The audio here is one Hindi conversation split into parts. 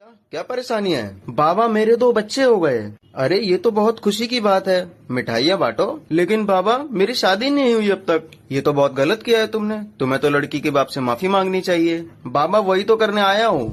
क्या परेशानी है? बाबा मेरे 2 बच्चे हो गए। अरे ये तो बहुत खुशी की बात है, मिठाइयाँ बांटो। लेकिन बाबा मेरी शादी नहीं हुई अब तक। ये तो बहुत गलत किया है तुमने। तुम्हें तो लड़की के बाप से माफी मांगनी चाहिए। बाबा वही तो करने आया हूँ।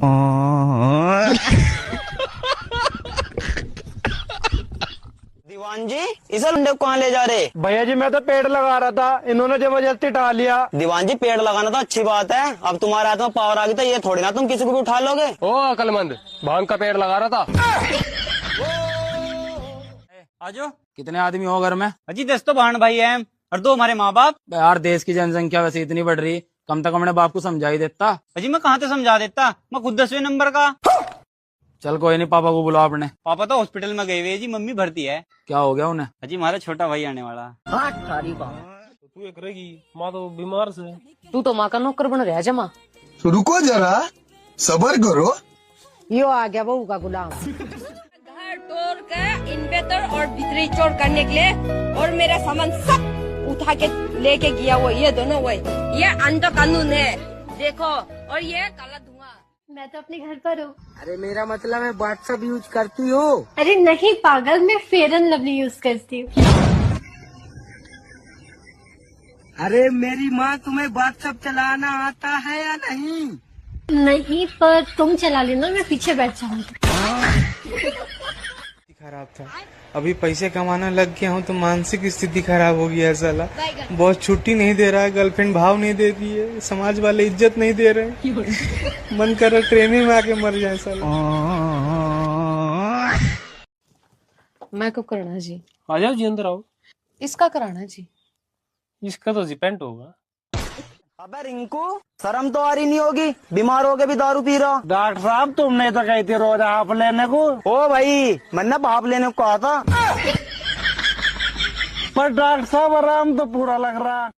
दीवान जी, इस लुंडे को कहाँ ले जा रहे? भैया जी मैं तो पेड़ लगा रहा था, इन्होंने जबरदस्ती टाल लिया। दीवान जी, पेड़ लगाना तो अच्छी बात है। अब तुम्हारे हाथ में पावर आ गई तो ये थोड़ी ना तुम किसी को भी उठा लोगे। ओ अकलमंद, भांग का पेड़ लगा रहा था। आजो। कितने आदमी हो घर में? अजी 10 तो बहन भाई हैं और 2 हमारे माँ बाप। यार देश की जनसंख्या वैसे इतनी बढ़ रही, कम से कम अपने बाप को समझा ही देता। अजी मैं कहाँ से समझा देता, मैं खुद 10वें नंबर का। चल कोई नहीं, पापा को बुलाओ अपने। पापा तो हॉस्पिटल में गए हुए हैं जी, मम्मी भर्ती है। क्या हो गया उन्हें? अजी हमारा छोटा भाई आने वाला। तू एक रहेगी, माँ तो बीमार से। तू तो माँ का नौकर बन रहा है जमा। रुको जरा, सबर करो। यो आ गया बहू का गुलाम। घर तोड़ के इन्वेटर और बिजली चोर करने के लिए और मेरा सामान सब उठा के लेके गया वो, ये दोनों वो, ये अंडर कानून है देखो। और ये काला धुआं। मैं तो अपने घर पर हूँ। अरे मेरा मतलब है व्हाट्सएप यूज करती हो? अरे नहीं पागल, मैं फेयर एंड लवली यूज करती हूँ। अरे मेरी माँ, तुम्हें व्हाट्सएप चलाना आता है या नहीं? नहीं, पर तुम चला लेना, मैं पीछे बैठ जाऊंगी। खराब था, अभी पैसे कमाना लग गया हूँ तो मानसिक स्थिति खराब हो गई है साला। बॉस छुट्टी नहीं दे रहा है, गर्लफ्रेंड भाव नहीं दे रही है, समाज वाले इज्जत नहीं दे रहे। मन कर रहा ट्रेनिंग में आके मर जाए साला। मैं कब करना जी? आ जाओ जी, अंदर आओ। इसका कराना जी? इसका तो पेंट होगा। अबे रिंकू, शर्म तो आ रही नहीं होगी, बीमार हो के भी दारू पी रहा। डॉक्टर साहब तुमने तो कहती रोज आप लेने को। ओ भाई, मैंने भाप लेने को कहा था। पर डॉक्टर साहब आराम तो पूरा लग रहा।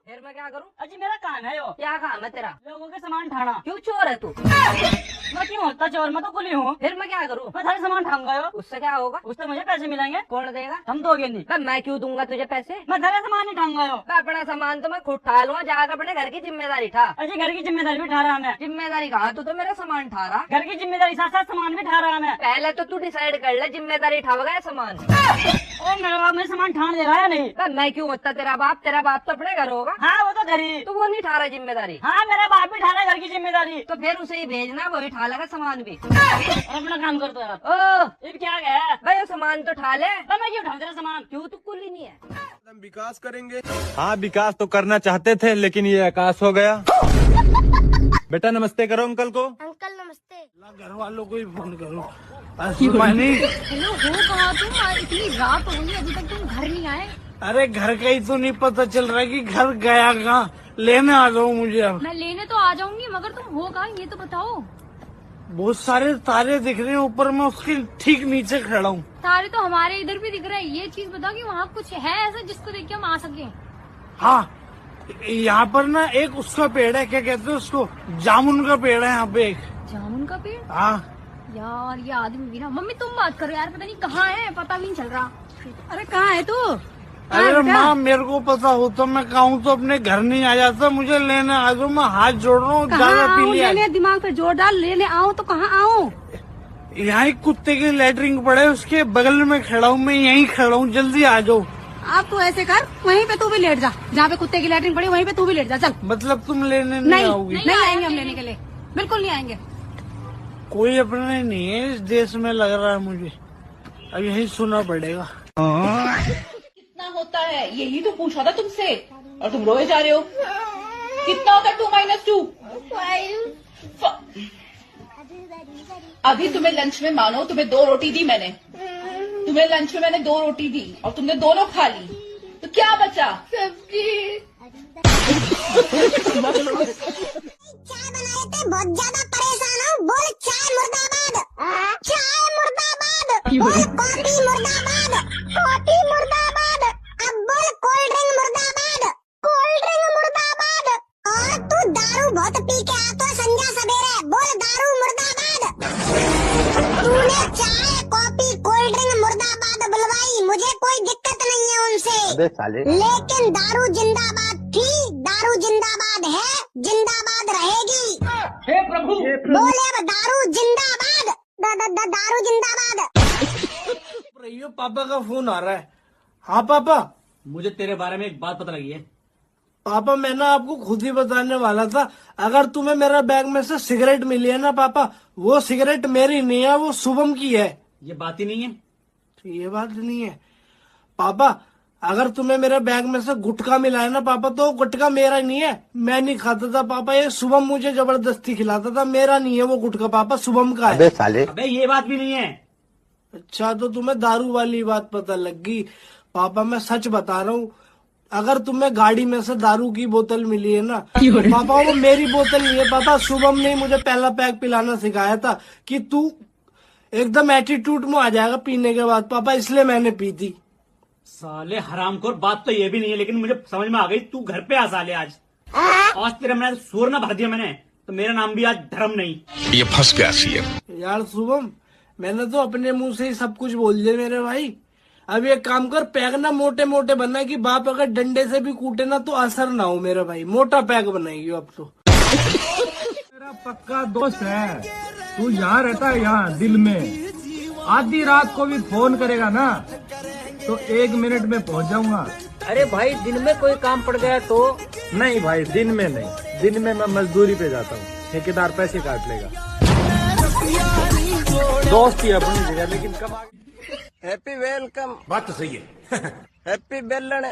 फिर मैं क्या करूँ? अजी मेरा काम है यो। क्या काम है तेरा? लोगों के सामान ठाना। क्यों चोर है तू? मैं क्यों होता चोर, मैं तो खुली हूँ। फिर मैं क्या करूँ? मैं सारे सामान ठाऊंगा यो। उससे क्या होगा? उससे मुझे पैसे मिलेंगे। कौन देगा? हम दोगे नहीं। मैं क्यों दूंगा तुझे पैसे? मैं सारे सामान नहीं ठाऊंगा यो। अपना सामान तो मैं खुद ठा लूंगा, जाकर अपने घर की जिम्मेदारी ठा। अजी घर की जिम्मेदारी भी ठा रहा मैं। जिम्मेदारी कहाँ? तू तो मेरा सामान ठा रहा। घर की जिम्मेदारी साथ साथ सामान भी ठा रहा मैं। पहले तो तू डिसाइड कर ले, जिम्मेदारी उठाओगा या सामान? ओ मेरा बाप मेरे सामान ठान दे रहा है नहीं। मैं क्यों होता तेरा बाप? तेरा बाप तो अपने घर होगा। हाँ वो तो घर ही। तो वो नहीं ठा रहा जिम्मेदारी? हाँ मेरा बाप भी ठा रहा है घर की जिम्मेदारी। तो फिर उसे ही भेजना, वो भी ठा लेगा सामान भी। और अपना काम करता है। ओ ये क्या है भाई, वो सामान तो ठा ले। मैं क्यों उठाऊं तेरा सामान? क्यों तू कुल ही नहीं है? हम विकास करेंगे। हाँ विकास तो करना चाहते थे, लेकिन ये आकाश हो गया। बेटा नमस्ते करो अंकल को। अंकल नमस्ते। घर वालों को ही फोन करो। हेलो, हो कहाँ तुम? इतनी रात हो गई, अभी तक तुम घर नहीं आए। अरे घर का ही तो नहीं पता चल रहा कि घर गया कहाँ। लेने आ जाओ मुझे अब। मैं लेने तो आ जाऊंगी, मगर तुम हो कहाँ ये तो बताओ। बहुत सारे तारे दिख रहे हैं ऊपर, मैं उसके ठीक नीचे खड़ा हूँ। तारे तो हमारे इधर भी दिख रहे हैं। ये चीज बताओ कि वहाँ कुछ है ऐसा जिसको देख के हम आ सके। हाँ, यहाँ पर ना एक उसका पेड़ है, क्या कहते हैं उसको, जामुन का पेड़ है यहाँ पे एक। जामुन का पेड़? हाँ यार ये आदमी भी ना। मम्मी तुम बात करो यार, पता नहीं कहाँ है, पता भी नहीं चल रहा। अरे कहाँ है तू? अरे माँ, मेरे को पता होता मैं कहूँ तो अपने घर नहीं आ जाता। मुझे लेने आ जाओ, मैं हाथ जोड़ रहा हूँ। ज्यादा पी लिया। दिमाग पे जोर डाल, लेने आओ तो कहाँ आओ? यहाँ एक कुत्ते की लेटरिंग पड़े, उसके बगल में खड़ा हूँ मैं, यहीं खड़ा हूँ, जल्दी आ जाओ। आप तो ऐसे कर, वहीं पे तू भी लेट जा, जहाँ पे कुत्ते की लैट्रिन पड़ी वहीं पे तू भी लेट जा। चल। मतलब तुम लेने नहीं आओगी? नहीं आएंगे हम लेने के लिए, बिल्कुल नहीं आएंगे। कोई अपने नहीं है इस देश में, लग रहा है मुझे। अब यही सुनना पड़ेगा। कितना होता है यही तो पूछा था तुमसे, और तुम रोए जा रहे हो। कितना होता है 2 - 2? अभी तुम्हें लंच में, मानो तुम्हें 2 रोटी दी मैंने, तुम्हें लंच में मैंने 2 रोटी दी और तुमने दोनों खा ली, तो क्या बचा? सब्जी। चाय बनाए थे, बहुत ज्यादा परेशान हूँ। बोल चाय मुर्दाबाद, चाय मुर्दाबाद, बोल कॉफी मुर्दाबाद, कॉफी मुर्दाबाद, अब बोल कोल्ड ड्रिंक मुर्दाबाद, कोल्ड ड्रिंक मुर्दाबाद। और तू दारू बहुत पी के आता है संध्या सवेरे, बोल दारू मुर्दाबाद। तूने चाय कॉफी कोल्ड ड्रिंक मुर्दाबाद बुलवाई, मुझे कोई दिक्कत नहीं है उनसे, लेकिन दारू जिंदाबाद थी, दारू जिंदाबाद है, जिंदाबाद रहेगी। हे प्रभु, बोले अब दारू जिंदा दारू जिंदाबाद। रहियो, पापा का फोन आ रहा है। हाँ पापा। मुझे तेरे बारे में एक बात पता लगी है। पापा मैं ना आपको खुद ही बताने वाला था, अगर तुम्हें मेरा बैग में से सिगरेट मिली है ना पापा, वो सिगरेट मेरी नहीं है, वो शुभम की है। ये बात ही नहीं है। ये बात नहीं है पापा। अगर तुम्हें मेरे बैग में से गुटखा मिला है ना पापा, तो गुटखा मेरा नहीं है, मैं नहीं खाता था पापा, ये शुभम मुझे जबरदस्ती खिलाता था, मेरा नहीं है वो गुटखा पापा, शुभम का है। अबे ये बात भी नहीं है। अच्छा तो तुम्हें दारू वाली बात पता लग गई। पापा मैं सच बता रहा हूँ, अगर तुम्हें गाड़ी में से दारू की बोतल मिली है ना पापा, वो मेरी बोतल नहीं है पापा, शुभम ने मुझे पहला पैक पिलाना सिखाया था कि तू एकदम एटीट्यूड में आ जाएगा पीने के बाद पापा, इसलिए मैंने पी थी। साले हरामखोर, बात तो ये भी नहीं है, लेकिन मुझे समझ में आ गई। तू घर पे आ साले आज तेरे मैंने शोर ना भर दिया मैंने, तो मेरा नाम भी आज धर्म नहीं। ये फंस गया सीएम। यार शुभम, मैंने तो अपने मुंह से ही सब कुछ बोल दिया मेरे भाई। अब एक काम कर, पैक ना मोटे मोटे बनना कि बाप अगर डंडे से भी कूटे ना तो असर ना हो मेरे भाई, मोटा पैक बनाएगी अब तो। मेरा पक्का दोस्त है, तू यहाँ रहता है, यहाँ दिल में। आधी रात को भी फोन करेगा ना तो 1 मिनट में पहुँच जाऊंगा। अरे भाई दिन में कोई काम पड़ गया तो? नहीं भाई, दिन में नहीं, दिन में मैं मजदूरी पे जाता हूँ, ठेकेदार पैसे काट लेगा। दोस्त ही अपनी जगह, लेकिन कब आगे। Happy welcome. बात तो सही है। हैप्पी बेलन।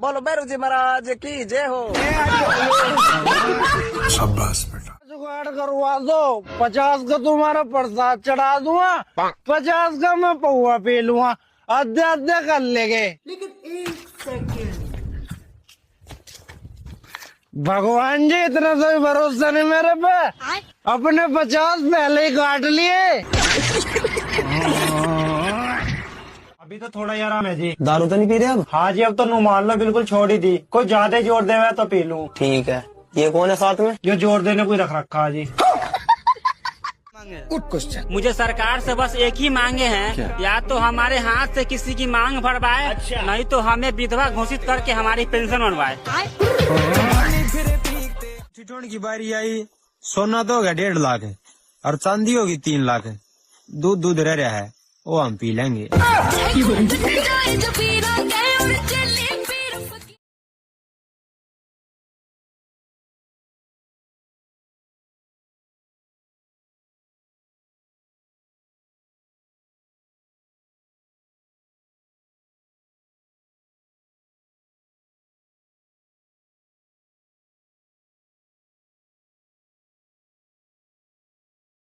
बोलो भैरव जी महाराज की जय हो। शाबाश बेटा। जुगाड़ करवा दो, 50 का तुम्हारा प्रसाद चढ़ा दूंगा, 50 का मैं पौवा पी लूंगा, आधे आधे कर लेंगे। लेकिन 1 सेकेंड, भगवान जी इतना तो भी भरोसा नहीं मेरे पे, अपने 50 पहले ही काट लिए। अभी तो थोड़ा ही आराम है जी। दारू तो नहीं पी रहे अब? हाँ जी, अब तो नु मान लो बिल्कुल छोड़ ही दी। कोई ज्यादा जोर दे तो पी लूं। ठीक है। ये कौन है साथ में? जो जोर देने कोई रख रखा जी। मुझे सरकार से बस एक ही मांगे हैं, या तो हमारे हाथ से किसी की मांग भरवाए, नहीं तो हमें विधवा घोषित करके हमारी पेंशन बनवाए। चिटोन की बारी आई, सोना तो होगा 1.5 लाख और चांदी होगी 3 लाख। दूध रह रहा है, वो हम पी लेंगे।